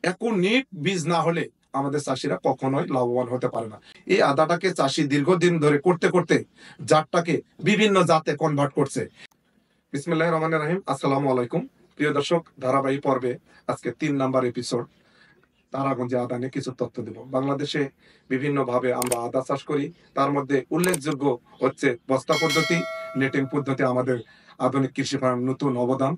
অ্যাকুনিট বীজ না হলে আমাদের চাষিরা কখনোই লাভবান হতে পারে না। এই আদাটাকে চাষি দীর্ঘদিন ধরে করতে করতে জাতটাকে বিভিন্ন জাতে কনভার্ট করছে। বিসমিল্লাহির রহমানির রহিম। আসসালামু আলাইকুম প্রিয় দর্শক, ধারাবাহিক পর্বে আজকে 3 নাম্বার এপিসোড তারাগঞ্জে আদা নিয়ে কিছু তথ্য দেব। বাংলাদেশে বিভিন্নভাবে আমরা আদা চাষ করি, তার মধ্যে উল্লেখযোগ্য হচ্ছে বস্তা পদ্ধতি, নেটিং পদ্ধতি, আমাদের আধুনিক কৃষি ফার্ম নতুন অবদান।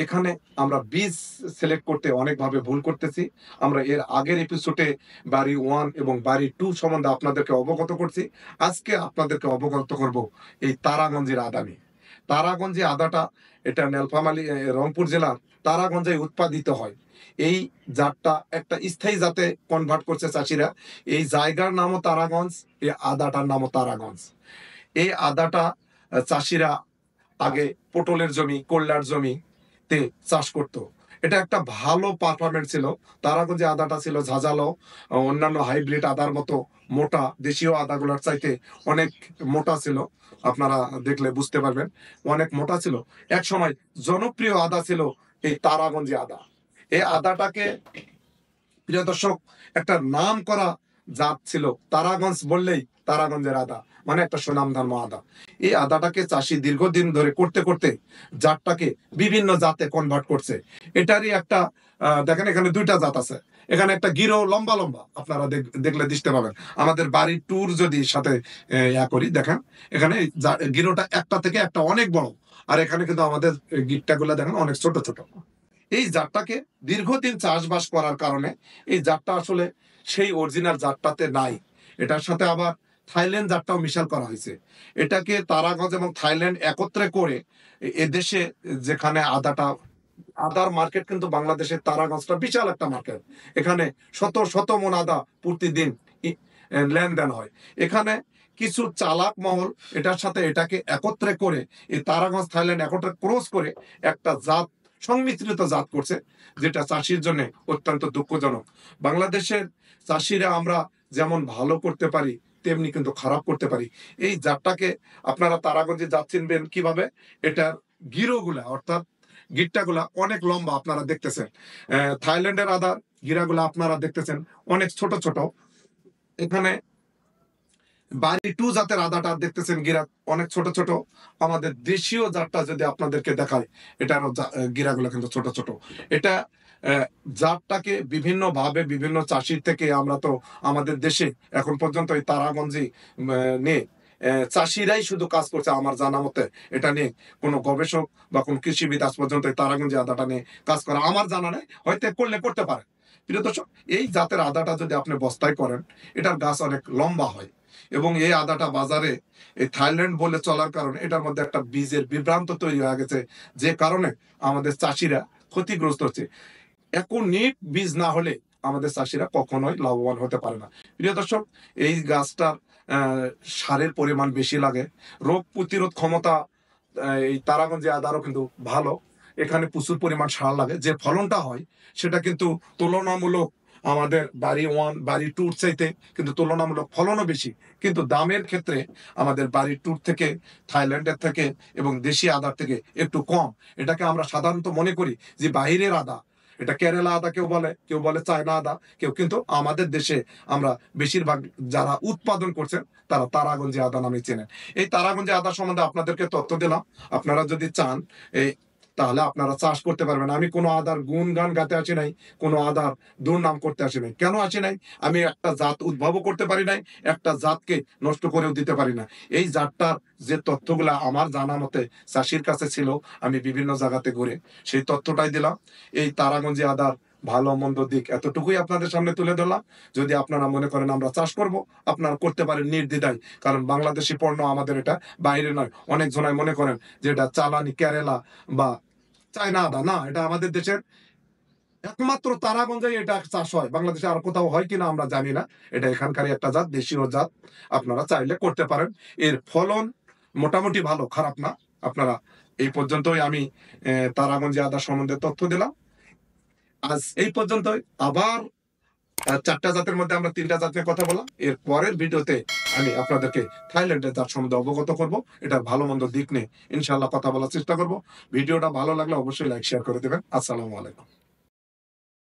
এখানে আমরা বীজ সিলেক্ট করতে অনেকভাবে ভুল করতেছি। আমরা এর আগের এপিসোডে বাড়ি 1 এবং বাড়ি 2 সম্বন্ধে আপনাদেরকে অবগত করছি। আজকে আপনাদেরকে অবগত করব এই তারাগঞ্জের আদা নিয়ে। তারাগঞ্জে আদাটা এটা নীলফামারী রংপুর জেলার তারাগঞ্জে উৎপাদিত হয়। এই জাতটা একটা স্থায়ী জাতে কনভার্ট করছে চাষিরা। এই জায়গার নামও তারাগঞ্জ, এই আদাটার নামও তারাগঞ্জ। এই আদাটা চাষিরা আগে পটলের জমি, কল্যার জমিতে চাষ করতো। এটা একটা ভালো পারফরমেন্স ছিল। তারাগঞ্জে আদাটা ছিল ঝাঁঝালো, অন্যান্য হাইব্রিড আদার মতো মোটা, দেশীয় আদাগুলোর চাইতে অনেক মোটা ছিল। আপনারা দেখলে বুঝতে পারবেন, অনেক মোটা ছিল। এক সময় জনপ্রিয় আদা ছিল এই তারাগঞ্জে আদা। এই আদাটাকে প্রিয় দর্শক একটা নাম করা জাত ছিল। তারাগঞ্জ বললেই তারাগঞ্জের আদা, মানে একটা সুনামধন্য আদা। এই আদাটাকে চাষি দীর্ঘদিন ধরে করতে করতে জাতটাকে বিভিন্ন জাতে কনভার্ট করছে। এটারই একটা দেখেন, এখানে 2টা জাত আছে। এখানে একটা গিরো লম্বা লম্বা, আপনারা দেখলে দিতে পাবেন। আমাদের বাড়ির ট্যুর যদি সাথে করি, দেখেন এখানে গিরোটা একটা থেকে একটা অনেক বড়, আর এখানে কিন্তু আমাদের গিট্টাগুলো দেখেন অনেক ছোট ছোট। এই জাতটাকে দীর্ঘদিন চাষবাস করার কারণে এই জাতটা আসলে সেই অরিজিনাল জাতটাতে নাই। এটার সাথে আবার থাইল্যান্ড জাতটাও মিশাল করা হয়েছে। এটাকে তারাগঞ্জ এবং থাইল্যান্ড একত্রে করে এদেশে যেখানে আদার মার্কেট, কিন্তু বাংলাদেশের তারাগঞ্জটা বিশাল একটা মার্কেট। এখানে শত শত মন আদা প্রতিদিন লেনদেন হয়। এখানে কিছু চালাক মহল এটার সাথে এটাকে একত্রে করে এই তারাগঞ্জ থাইল্যান্ড একত্রে ক্রস করে একটা জাত, সংমিশ্রিত জাত করছে, যেটা চাষির জন্য অত্যন্ত দুঃখজনক। বাংলাদেশের চাষিরা আমরা যেমন ভালো করতে পারি তেমনি কিন্তু খারাপ করতে পারি। এই জাতটাকে আপনারা তারাগঞ্জে জাত চিনবেন কিভাবে? এটার গিরোগুলা অর্থাৎ গিট্টাগুলা অনেক লম্বা, আপনারা দেখতেছেন। থাইল্যান্ডের আদার গিরাগুলা আপনারা দেখতেছেন অনেক ছোট ছোট। এখানে বাড়ি 2 জাতের আদাটা দেখতেছেন গিরা অনেক ছোট ছোট। আমাদের দেশীয় জাতটা যদি আপনাদেরকে দেখায়, এটারও গিরাগুলো কিন্তু ছোট ছোট। এটা জাতটাকে বিভিন্ন ভাবে বিভিন্ন চাষির থেকে আমরা তো আমাদের দেশে এখন পর্যন্ত এই তারাগঞ্জে নিয়ে চাষিরাই শুধু কাজ করছে আমার জানা মতে। এটা নিয়ে কোনো গবেষক বা কোনো কৃষিবিদ আজ পর্যন্ত এই তারাগঞ্জে আদাটা নিয়ে কাজ করা আমার জানা নেই, হয়তো করতে পারে। প্রিয় দর্শক, এই জাতের আদাটা যদি আপনি বস্তায় করেন, এটার গাছ অনেক লম্বা হয় এবং এই আদাটা বাজারে এই থাইল্যান্ড বলে চলার কারণে এটার মধ্যে একটা বীজের বিভ্রান্ত তৈরি হয়ে গেছে, যে কারণে আমাদের চাষিরা ক্ষতিগ্রস্ত হচ্ছে। অ্যাকুনিট বীজ না হলে আমাদের চাষিরা কখনোই লাভবান হতে পারে না। প্রিয় দর্শক, এই গাছটার সারের পরিমাণ বেশি লাগে, রোগ প্রতিরোধ ক্ষমতা এই তারাগঞ্জে আদারও কিন্তু ভালো। এখানে প্রচুর পরিমাণ সার লাগে, যে ফলনটা হয় সেটা কিন্তু তুলনামূলক আমাদের বাড়ি 1 বাড়ি 2 চাইতে কিন্তু তুলনামূলক ফলনও বেশি, কিন্তু দামের ক্ষেত্রে আমাদের বাড়ি 2 থেকে, থাইল্যান্ডের থেকে এবং দেশি আদার থেকে একটু কম। এটাকে আমরা সাধারণত মনে করি যে বাহিরের আদা, এটা কেরালা আদা কেউ বলে চায়না আদা কেউ, কিন্তু আমাদের দেশে আমরা বেশিরভাগ যারা উৎপাদন করছেন তারা তারাগঞ্জে আদা নামে চেনেন। এই তারাগঞ্জে আদা সম্বন্ধে আপনাদেরকে তথ্য দিলাম। আপনারা যদি চান তাহলে আপনারা চাষ করতে পারবেন। আমি কোনো আদার গুণগান গাতে আসি নাই, কোনো আদার দুর্নাম করতে আসি নাই। কেন আসি নাই? আমি একটা জাত উদ্ভাবও করতে পারি নাই, একটা জাতকে নষ্ট করেও দিতে পারি না। এই জাতটার যে তথ্যগুলা আমার জানা মতে চাষির কাছে ছিল, আমি বিভিন্ন জায়গাতে ঘুরে সেই তথ্যটাই দিলাম। এই তারাগঞ্জে আদার ভালো মন্দ দিক এতটুকুই আপনাদের সামনে তুলে ধরলাম। যদি আপনারা মনে করেন আমরা চাষ করব, আপনারা করতে পারেন নির্দ্বিধায়, কারণ বাংলাদেশি পণ্য আমাদের, এটা বাইরে নয়। অনেক জনাই মনে করেন যে এটা চালানি কেরালা বা চায়না আদা, না, এটা আমাদের দেশের একমাত্র তারাগঞ্জে এটা চাষ হয়। বাংলাদেশে আর কোথাও হয় কিনা আমরা জানি না। এটা এখানকারই একটা জাত, দেশীয় জাত। আপনারা চাইলে করতে পারেন। এর ফলন মোটামুটি ভালো, খারাপ না। আপনারা এই পর্যন্তই আমি তারাগঞ্জে আদা সম্বন্ধে তথ্য দিলাম। আজ এই পর্যন্তই। আবার 4টা জাতের মধ্যে আমরা 3টা জাত নিয়ে কথা বললাম। এর পরের ভিডিওতে আমি আপনাদেরকে থাইল্যান্ডের জাত সম্বন্ধে অবগত করব। এটার ভালো মন্দ দিক নিয়ে ইনশাআল্লাহ কথা বলার চেষ্টা করব। ভিডিওটা ভালো লাগলে অবশ্যই লাইক শেয়ার করে দেবেন। আসসালামু আলাইকুম।